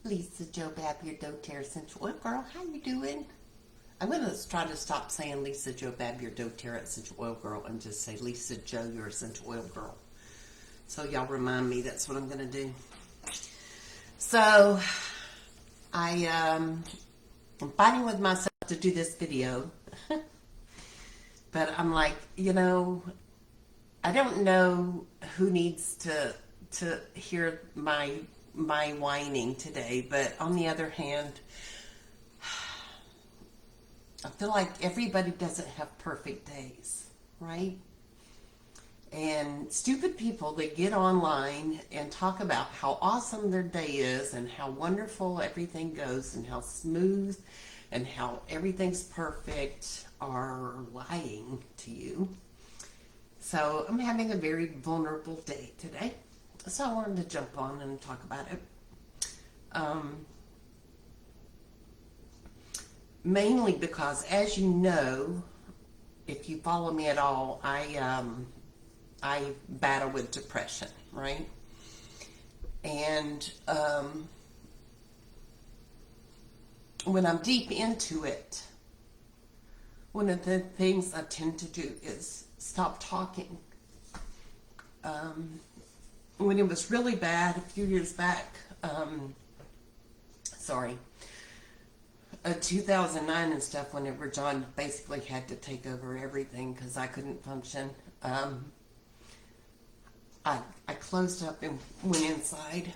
Lisa Joe Bab, your Doterra Essential Oil Girl. How you doing? I'm going to try to stop saying Lisa Joe Bab, your Doterra Essential Oil Girl, and just say Lisa Joe, your Essential Oil Girl. So y'all remind me that's what I'm going to do. So I'm fighting with myself to do this video. But I'm like, I don't know who needs to hear my whining today, but on the other hand, I feel like everybody doesn't have perfect days, right? And stupid people that get online and talk about how awesome their day is and how wonderful everything goes and how smooth and how everything's perfect are lying to you. So I'm having a very vulnerable day today. So I wanted to jump on and talk about it. Mainly because, as you know, if you follow me at all, I battle with depression, right? And when I'm deep into it, one of the things I tend to do is stop talking. When it was really bad a few years back, 2009 and stuff, whenever John basically had to take over everything because I couldn't function, I closed up and went inside.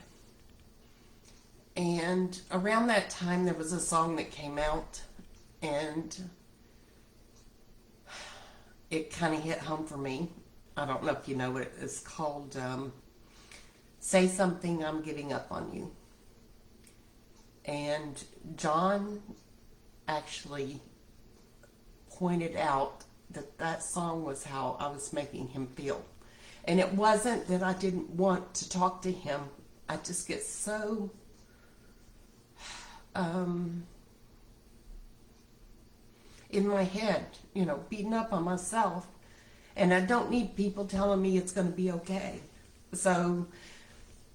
And around that time, there was a song that came out, and it kind of hit home for me. I don't know if you know it. It's called Say Something, I'm Giving Up on You. And John actually pointed out that that song was how I was making him feel. And it wasn't that I didn't want to talk to him. I just get so in my head, beating up on myself. And I don't need people telling me it's going to be okay. So,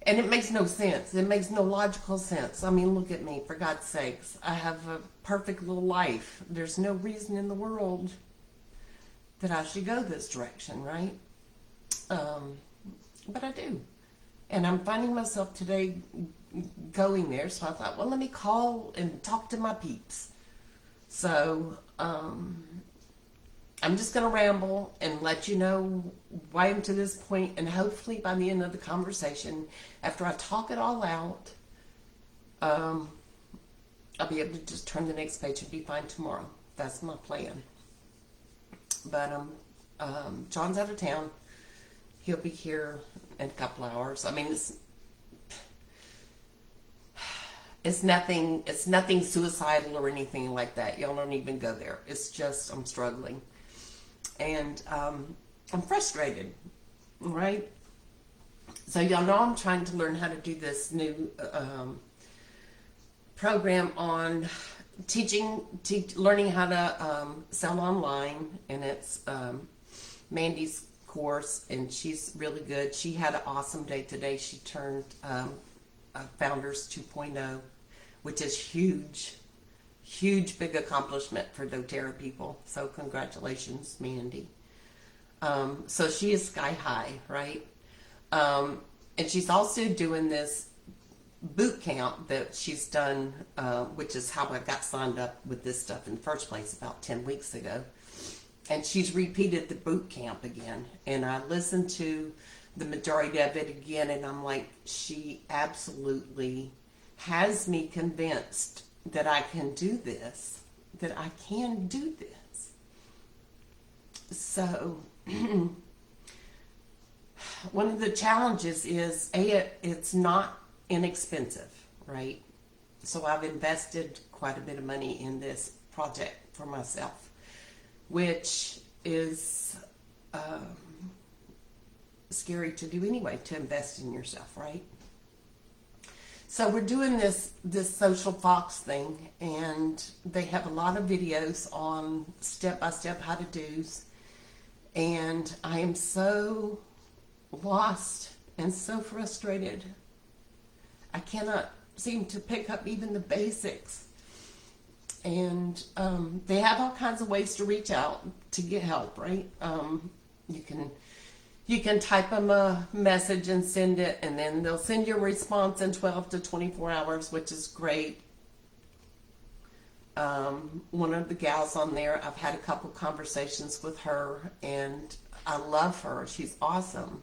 and it makes no sense. It makes no logical sense. I mean, look at me, for God's sakes. I have a perfect little life. There's no reason in the world that I should go this direction, right? But I do. And I'm finding myself today going there. So I thought, well, let me call and talk to my peeps. So, I'm just going to ramble and let you know why I'm to this point, and hopefully by the end of the conversation, after I talk it all out, I'll be able to just turn the next page and be fine tomorrow. That's my plan. But John's out of town. He'll be here in a couple hours. I mean, it's nothing suicidal or anything like that. Y'all don't even go there. It's just I'm struggling. And I'm frustrated, right? So y'all know I'm trying to learn how to do this new program on learning how to sell online, and it's Mandy's course, and she's really good. She had an awesome day today. She turned Founders 2.0, which is huge, big accomplishment for Doterra people. So congratulations, Mandy. So she is sky high, right? And she's also doing this boot camp that she's done, which is how I got signed up with this stuff in the first place about 10 weeks ago. And she's repeated the boot camp again. And I listened to the majority of it again, and I'm like, she absolutely has me convinced that I can do this, that I can do this. So, one of the challenges is, it's not inexpensive, right? So I've invested quite a bit of money in this project for myself, which is scary to do anyway, to invest in yourself, right? So we're doing this Social Fox thing, and they have a lot of videos on step-by-step how-to-dos, and I am so lost and so frustrated. I cannot seem to pick up even the basics. And they have all kinds of ways to reach out to get help, right? You can type them a message and send it, and then they'll send you a response in 12 to 24 hours, which is great. One of the gals on there, I've had a couple conversations with her, and I love her. She's awesome.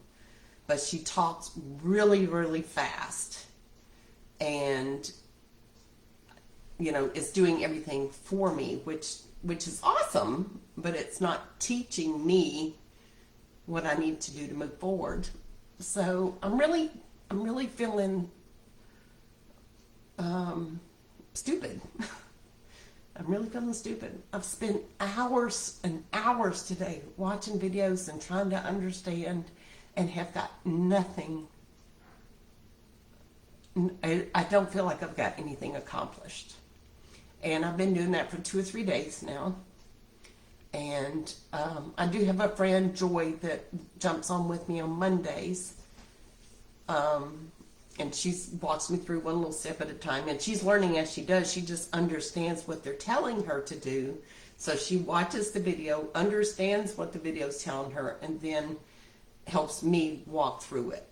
But she talks really, really fast. And, you know, is doing everything for me, which is awesome, but it's not teaching me what I need to do to move forward. So I'm really feeling stupid. I'm really feeling stupid. I've spent hours and hours today watching videos and trying to understand, and have got nothing. I don't feel like I've got anything accomplished. And I've been doing that for 2 or 3 days now. And I do have a friend, Joy, that jumps on with me on Mondays. And she walks me through one little step at a time. And she's learning as she does. She just understands what they're telling her to do. So she watches the video, understands what the video is telling her, and then helps me walk through it.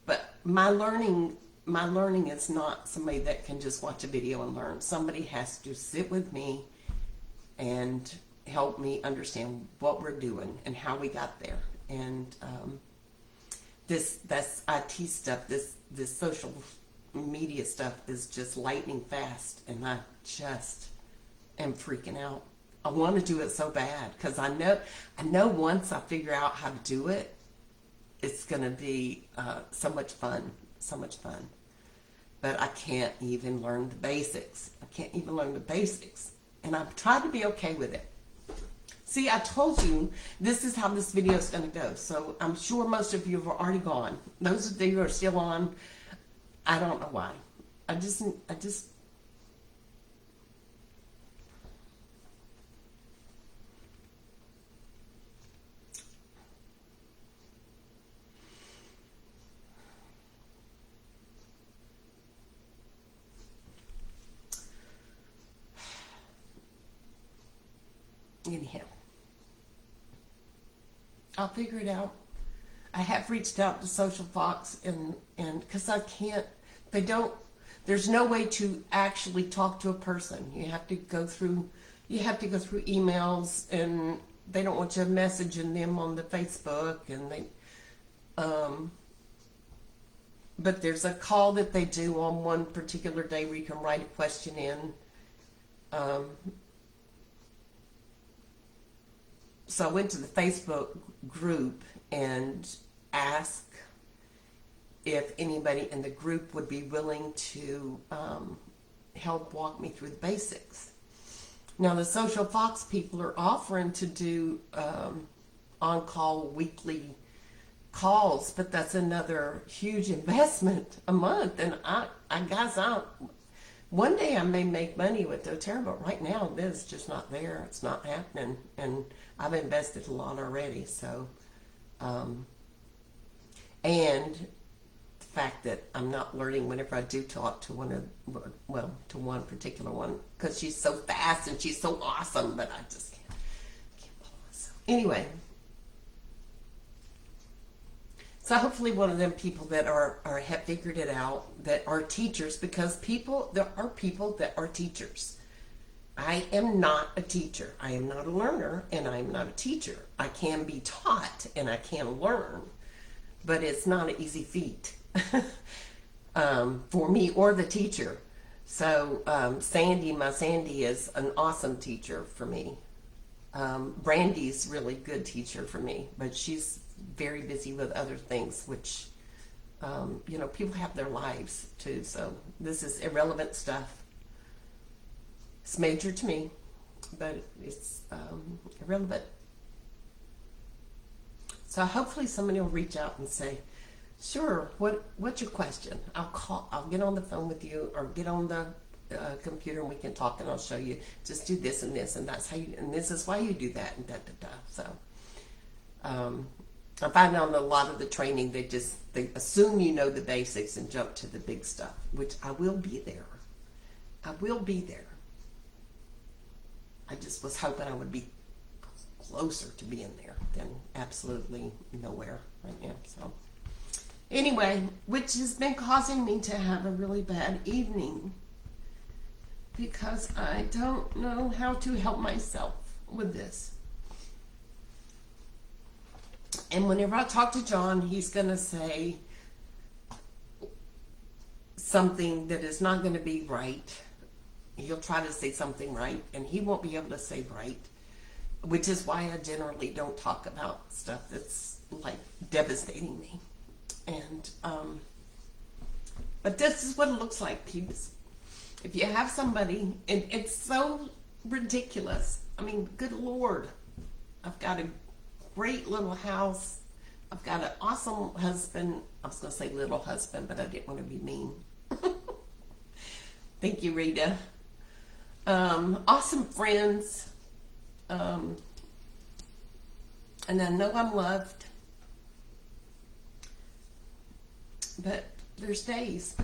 But my learning is not somebody that can just watch a video and learn. Somebody has to sit with me and help me understand what we're doing and how we got there. And that's IT stuff. This social media stuff is just lightning fast, and I just am freaking out. I want to do it so bad because I know once I figure out how to do it, it's going to be so much fun. But I can't even learn the basics. And I've tried to be okay with it. See, I told you this is how this video is going to go. So I'm sure most of you have already gone. Those of you who are still on, I don't know why. I just anyhow, I'll figure it out. I have reached out to Social Fox and because I can't, there's no way to actually talk to a person. You have to go through emails, and they don't want you messaging them on the Facebook, and but there's a call that they do on one particular day where you can write a question in. So I went to the Facebook group and asked if anybody in the group would be willing to help walk me through the basics. Now the Social Fox people are offering to do on-call weekly calls, but that's another huge investment a month. And one day I may make money with Doterra, but right now this is just not there. It's not happening, and I've invested a lot already. So, and the fact that I'm not learning whenever I do talk to one particular one, because she's so fast and she's so awesome, but I just can't follow myself. Anyway. So hopefully one of them people that have figured it out, that are teachers, because there are people that are teachers. I am not a teacher. I am not a learner, and I am not a teacher. I can be taught and I can learn, but it's not an easy feat for me or the teacher. So my Sandy is an awesome teacher for me. Brandy's really good teacher for me, but she's very busy with other things, which people have their lives too, so this is irrelevant stuff. It's major to me, but it's irrelevant. So hopefully somebody will reach out and say, sure, what's your question? I'll get on the phone with you, or get on the computer, and we can talk, and I'll show you, just do this and this, and that's how you, and this is why you do that, and da da da. So I find on a lot of the training, they assume you know the basics and jump to the big stuff, which I will be there. I will be there. I just was hoping I would be closer to being there than absolutely nowhere right now. So anyway, which has been causing me to have a really bad evening because I don't know how to help myself with this. And whenever I talk to John, he's going to say something that is not going to be right. He'll try to say something right, and he won't be able to say right, which is why I generally don't talk about stuff that's like devastating me. And but this is what it looks like, peeps. If you have somebody, and it's so ridiculous. I mean, good Lord, I've got a great little house. I've got an awesome husband. I was going to say little husband, but I didn't want to be mean. Thank you, Rita. Awesome friends. And I know I'm loved. But there's days.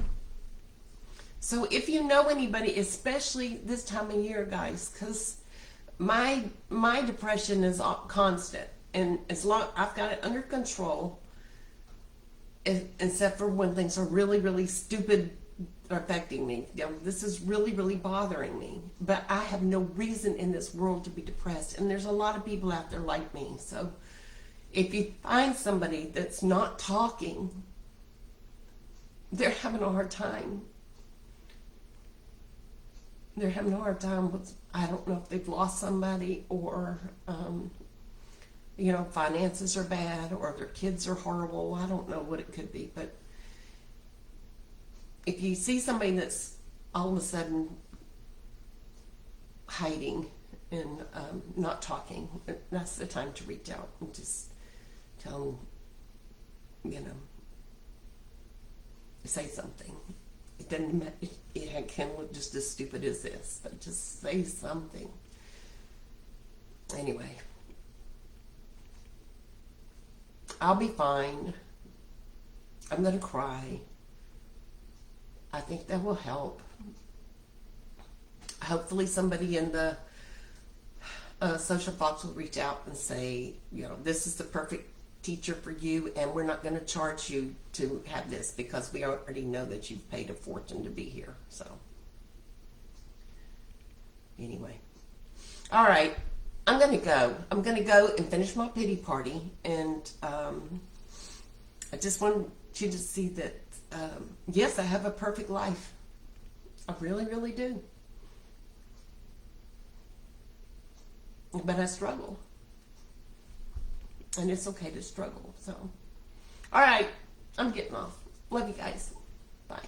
So if you know anybody, especially this time of year, guys, because my depression is constant. And as long I've got it under control, except for when things are really, really stupid affecting me. You know, this is really, really bothering me. But I have no reason in this world to be depressed. And there's a lot of people out there like me. So if you find somebody that's not talking, they're having a hard time. They're having a hard time with, I don't know if they've lost somebody or, you know, finances are bad or their kids are horrible. I don't know what it could be. But if you see somebody that's all of a sudden hiding and not talking, that's the time to reach out and just tell them, you know, say something. It doesn't matter. It can look just as stupid as this, but just say something. Anyway, I'll be fine. I'm going to cry. I think that will help. Hopefully somebody in the social box will reach out and say, you know, this is the perfect teacher for you, and we're not going to charge you to have this because we already know that you've paid a fortune to be here. So anyway, all right, I'm going to go. I'm going to go and finish my pity party, and I just want you to see that yes, I have a perfect life. I really, really do. But I struggle. And it's okay to struggle. So, all right, I'm getting off. Love you guys. Bye.